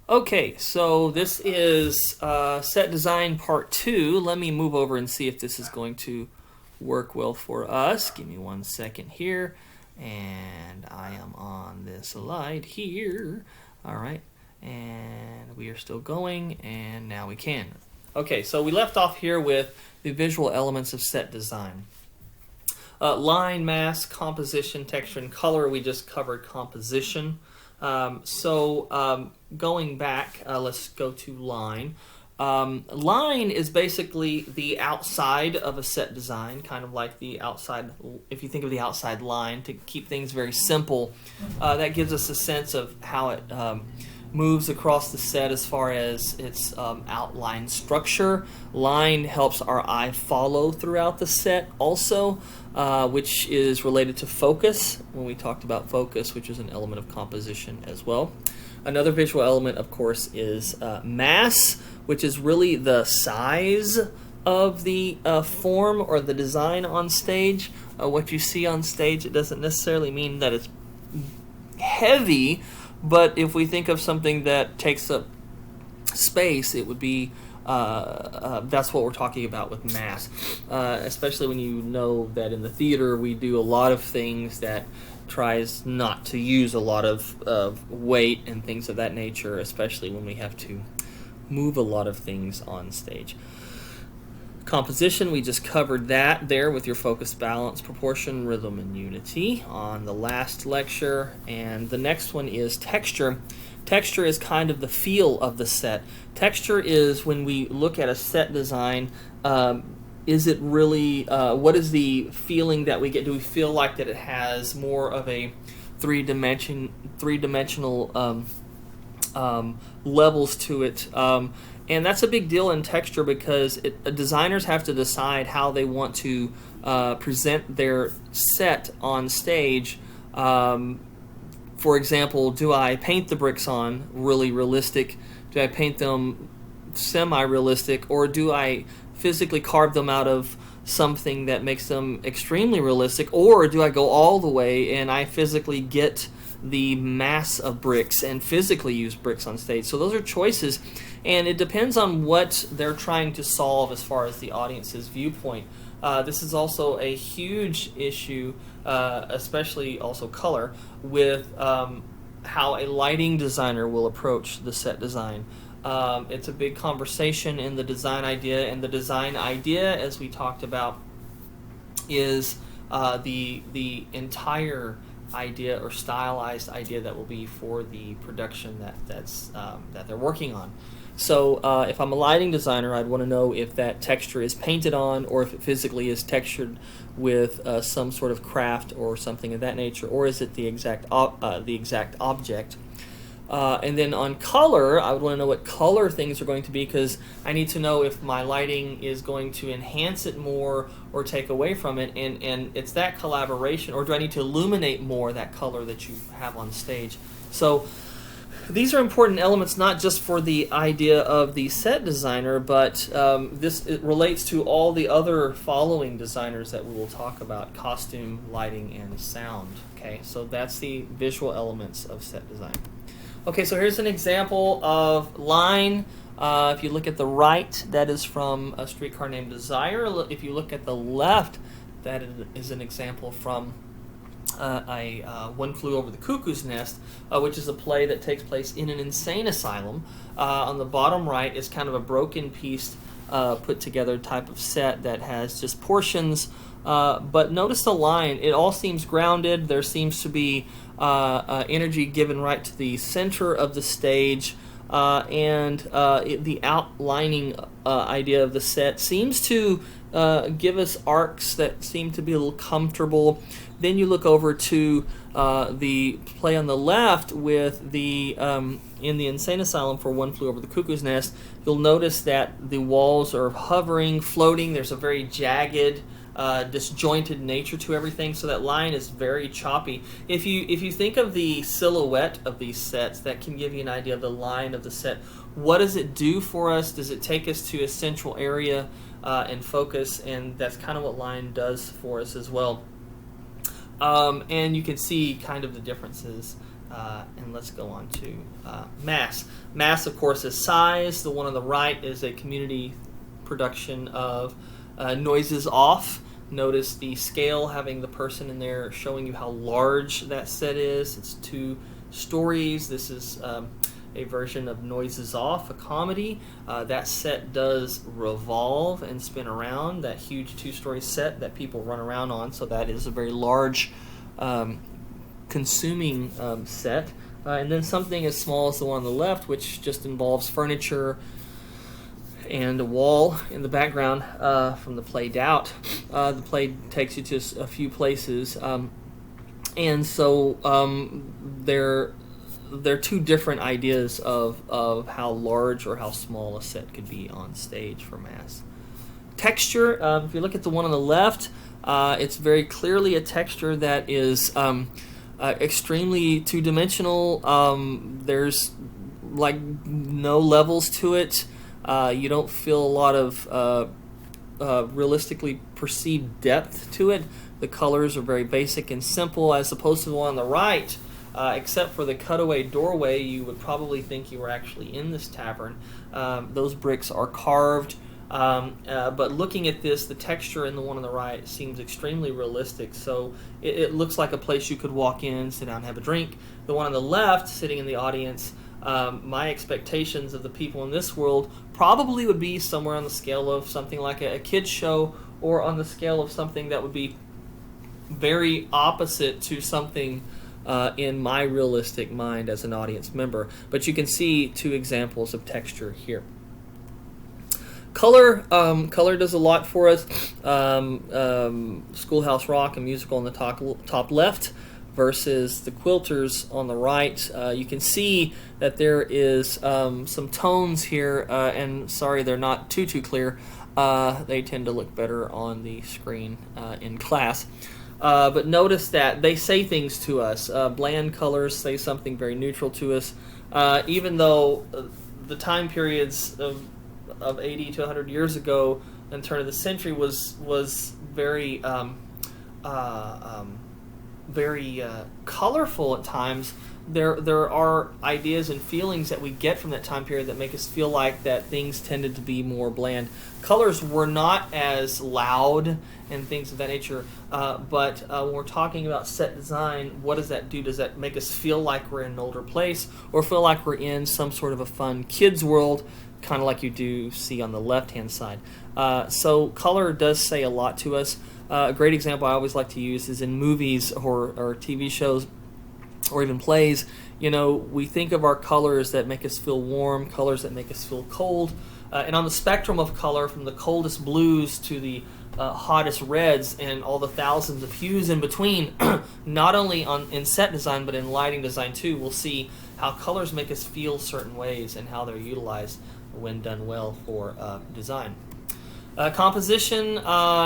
Okay, so this is set design part 2. Let me move over and see if this is going to work well for us. Give me 1 second here. And I am on this slide here. All right, and we are still going, and now we can. Okay, so we left off here with the visual elements of set design. Line, mask, composition, texture, and color. We just covered composition. Going back, let's go to line. Line is basically the outside of a set design, kind of like the outside, if you think of the outside line, to keep things very simple. That gives us a sense of how it moves across the set as far as its outline structure. Line helps our eye follow throughout the set also, which is related to focus when we talked about focus, which is an element of composition as well. Another visual element, of course, is mass, which is really the size of the form or the design on stage. What you see on stage, it doesn't necessarily mean that it's heavy, but if we think of something that takes up space, it would be that's what we're talking about with mass, especially when you know that in the theater we do a lot of things that tries not to use a lot of weight and things of that nature, especially when we have to move a lot of things on stage. Composition, we just covered that there with your focus, balance, proportion, rhythm, and unity on the last lecture. And the next one is texture. Texture is kind of the feel of the set. Texture is when we look at a set design, is it really, what is the feeling that we get? Do we feel like that it has more of a three-dimensional levels to it? And that's a big deal in texture because designers have to decide how they want to present their set on stage. For example, do I paint the bricks on really realistic? Do I paint them semi-realistic? Or do I physically carve them out of something that makes them extremely realistic? Or do I go all the way and I physically get the mass of bricks and physically use bricks on stage? So those are choices, and it depends on what they're trying to solve as far as the audience's viewpoint. This is also a huge issue, especially also color, with how a lighting designer will approach the set design. It's a big conversation in the design idea, and the design idea, as we talked about, is the entire idea or stylized idea that will be for the production that they're working on. So if I'm a lighting designer, I'd want to know if that texture is painted on or if it physically is textured with some sort of craft or something of that nature, or is it the exact object. And then on color, I would want to know what color things are going to be, because I need to know if my lighting is going to enhance it more or take away from it, and it's that collaboration, or do I need to illuminate more that color that you have on stage. So these are important elements not just for the idea of the set designer, but it relates to all the other following designers that we will talk about: costume, lighting, and sound. Okay, so that's the visual elements of set design. Okay, so here's an example of line. If you look at the right, that is from A Streetcar Named Desire. If you look at the left, that is an example from One Flew Over the Cuckoo's Nest, which is a play that takes place in an insane asylum. On the bottom right is kind of a broken piece, put together type of set that has just portions. But notice the line. It all seems grounded. There seems to be energy given right to the center of the stage, and the outlining idea of the set seems to give us arcs that seem to be a little comfortable. Then you look over to the play on the left with the in the insane asylum for One Flew Over the Cuckoo's Nest. You'll notice that the walls are hovering, floating. There's a very jagged, disjointed nature to everything, so that line is very choppy. If you think of the silhouette of these sets, that can give you an idea of the line of the set. What does it do for us? Does it take us to a central area and focus? And that's kind of what line does for us as well. And you can see kind of the differences And let's go on to Mass. Mass, of course, is size. The one on the right is a community production of Noises Off. Notice the scale, having the person in there showing you how large that set is. It's 2 stories. This is a version of Noises Off, a comedy. That set does revolve and spin around, that huge 2-story set that people run around on, so that is a very large consuming set. And then something as small as the one on the left, which just involves furniture and a wall in the background from the play Doubt. The play takes you to a few places. And so they're 2 different ideas of how large or how small a set could be on stage for Mass. Texture, if you look at the one on the left, it's very clearly a texture that is extremely 2-dimensional. There's like no levels to it. You don't feel a lot of realistically perceived depth to it. The colors are very basic and simple, as opposed to the one on the right. Except for the cutaway doorway, you would probably think you were actually in this tavern. Those bricks are carved, but looking at this, the texture in the one on the right seems extremely realistic, so it looks like a place you could walk in, sit down, and have a drink. The one on the left, sitting in the audience, my expectations of the people in this world probably would be somewhere on the scale of something like a kid's show, or on the scale of something that would be very opposite to something in my realistic mind as an audience member. But you can see 2 examples of texture here. Color does a lot for us. Schoolhouse Rock, a musical on the top left, versus the Quilters on the right. You can see that there is some tones here, and sorry they're not too clear. They tend to look better on the screen in class. But notice that they say things to us. Bland colors say something very neutral to us, even though the time periods of 80 to 100 years ago and turn of the century was very very colorful at times. There are ideas and feelings that we get from that time period that make us feel like that things tended to be more bland. Colors were not as loud and things of that nature, but when we're talking about set design, what does that do? Does that make us feel like we're in an older place, or feel like we're in some sort of a fun kids world, kind of like you do see on the left-hand side? So color does say a lot to us. A great example I always like to use is in movies or TV shows, or even plays. You know, we think of our colors that make us feel warm, colors that make us feel cold, and on the spectrum of color, from the coldest blues to the hottest reds and all the thousands of hues in between, not only in set design but in lighting design too, we'll see how colors make us feel certain ways and how they're utilized when done well for design. Composition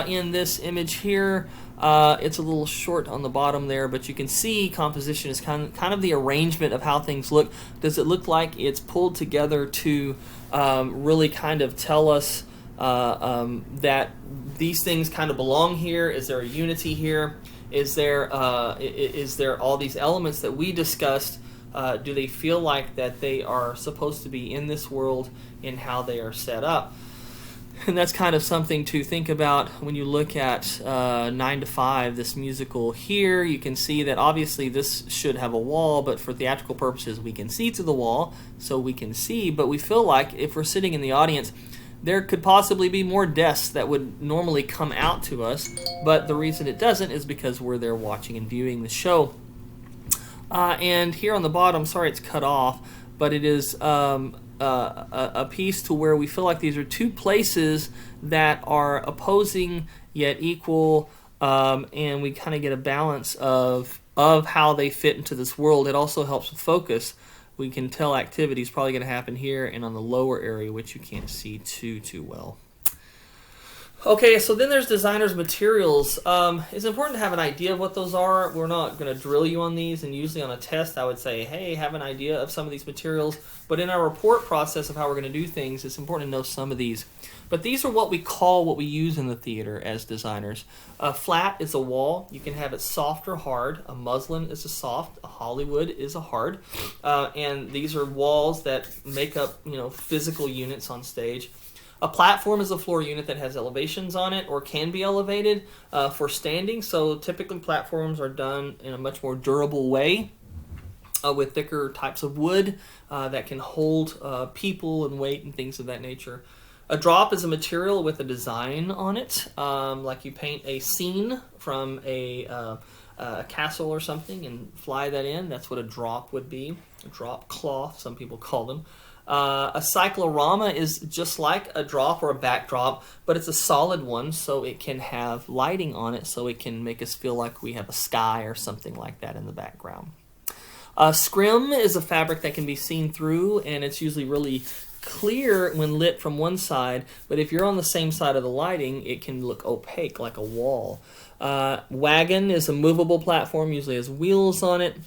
in this image here, it's a little short on the bottom there, but you can see composition is kind of the arrangement of how things look. Does it look like it's pulled together to really kind of tell us that these things kind of belong here? Is there a unity here? Is there all these elements that we discussed? Do they feel like that they are supposed to be in this world in how they are set up? And that's kind of something to think about when you look at 9 to 5, this musical here. You can see that obviously this should have a wall, but for theatrical purposes we can see to the wall, so we can see, but we feel like if we're sitting in the audience, there could possibly be more desks that would normally come out to us, but the reason it doesn't is because we're there watching and viewing the show. And here on the bottom, sorry it's cut off, but it is a piece to where we feel like these are 2 places that are opposing yet equal, and we kind of get a balance of how they fit into this world. It also helps with focus. We can tell activity is probably going to happen here and on the lower area, which you can't see too well. Okay, so then there's designers' materials. It's important to have an idea of what those are. We're not going to drill you on these, and usually on a test I would say, hey, have an idea of some of these materials. But in our report process of how we're going to do things, it's important to know some of these. But these are what we use in the theater as designers. A flat is a wall. You can have it soft or hard. A muslin is a soft. A Hollywood is a hard. And these are walls that make up, physical units on stage. A platform is a floor unit that has elevations on it or can be elevated for standing. So typically platforms are done in a much more durable way with thicker types of wood that can hold people and weight and things of that nature. A drop is a material with a design on it, like you paint a scene from a castle or something and fly that in. That's what a drop would be. A drop cloth, some people call them. A cyclorama is just like a drop or a backdrop, but it's a solid one, so it can have lighting on it, so it can make us feel like we have a sky or something like that in the background. Scrim is a fabric that can be seen through, and it's usually really clear when lit from one side, but if you're on the same side of the lighting, it can look opaque like a wall. Wagon is a movable platform, usually has wheels on it.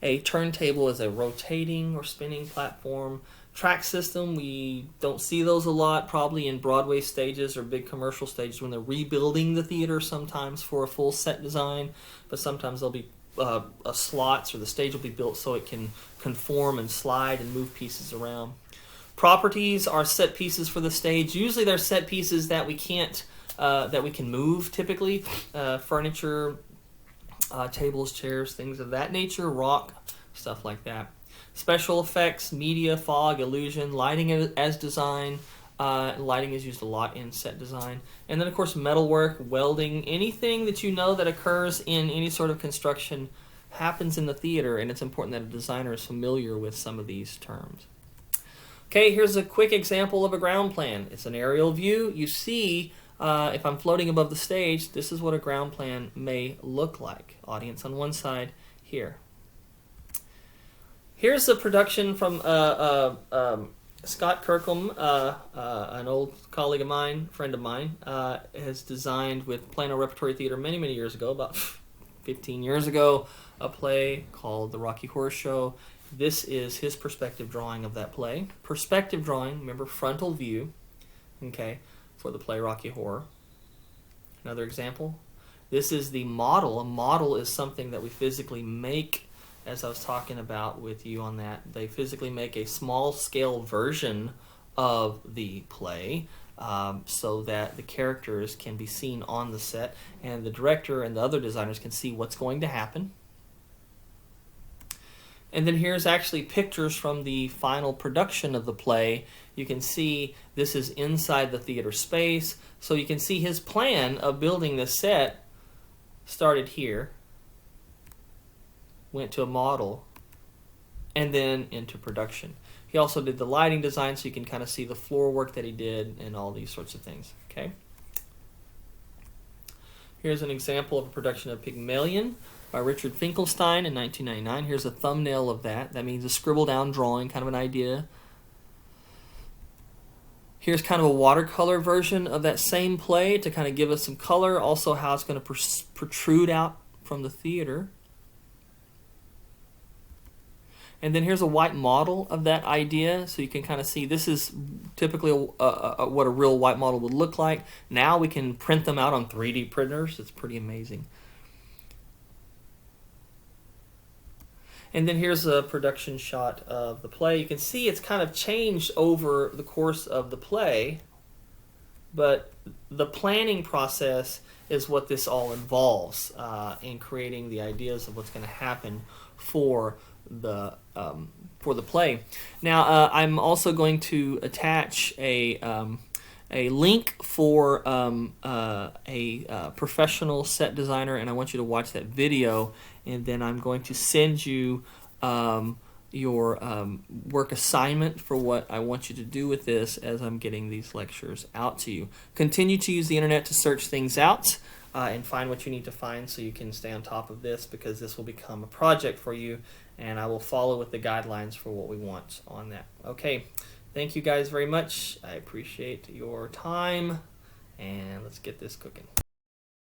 A turntable is a rotating or spinning platform. Track system, we don't see those a lot, probably in Broadway stages or big commercial stages when they're rebuilding the theater sometimes for a full set design, but sometimes there'll be slots, or the stage will be built so it can conform and slide and move pieces around. Properties are set pieces for the stage. Usually they're set pieces that we can move typically. Furniture, tables, chairs, things of that nature, rock, stuff like that. Special effects, media, fog, illusion, lighting as design. Lighting is used a lot in set design. And then, of course, metalwork, welding, anything that you know that occurs in any sort of construction happens in the theater, and it's important that a designer is familiar with some of these terms. Okay, here's a quick example of a ground plan. It's an aerial view. You see, if I'm floating above the stage, this is what a ground plan may look like. Audience on one side here. Here's a production from Scott Kirkham, an old colleague of mine, friend of mine, has designed with Plano Repertory Theater many, many years ago, about 15 years ago, a play called The Rocky Horror Show. This is his perspective drawing of that play. Perspective drawing, remember, frontal view, okay, for the play Rocky Horror. Another example. This is the model. A model is something that we physically make, as I was talking about with you on that. They physically make a small-scale version of the play so that the characters can be seen on the set, and the director and the other designers can see what's going to happen. And then here's actually pictures from the final production of the play. You can see this is inside the theater space, so you can see his plan of building this set started here, went to a model, and then into production. He also did the lighting design, so you can kind of see the floor work that he did and all these sorts of things. Okay. Here's an example of a production of Pygmalion by Richard Finkelstein in 1999. Here's a thumbnail of that. That means a scribbled down drawing, kind of an idea. Here's kind of a watercolor version of that same play to kind of give us some color, also how it's going to protrude out from the theater. And then here's a white model of that idea, so you can kind of see this is typically what a real white model would look like. Now we can print them out on 3D printers. It's pretty amazing. And then here's a production shot of the play. You can see it's kind of changed over the course of the play, but the planning process is what this all involves in creating the ideas of what's going to happen for the play. Now, I'm also going to attach a link for a professional set designer, and I want you to watch that video, and then I'm going to send you your work assignment for what I want you to do with this as I'm getting these lectures out to you. Continue to use the internet to search things out and find what you need to find so you can stay on top of this, because this will become a project for you, and I will follow with the guidelines for what we want on that. Okay, thank you guys very much. I appreciate your time, and let's get this cooking.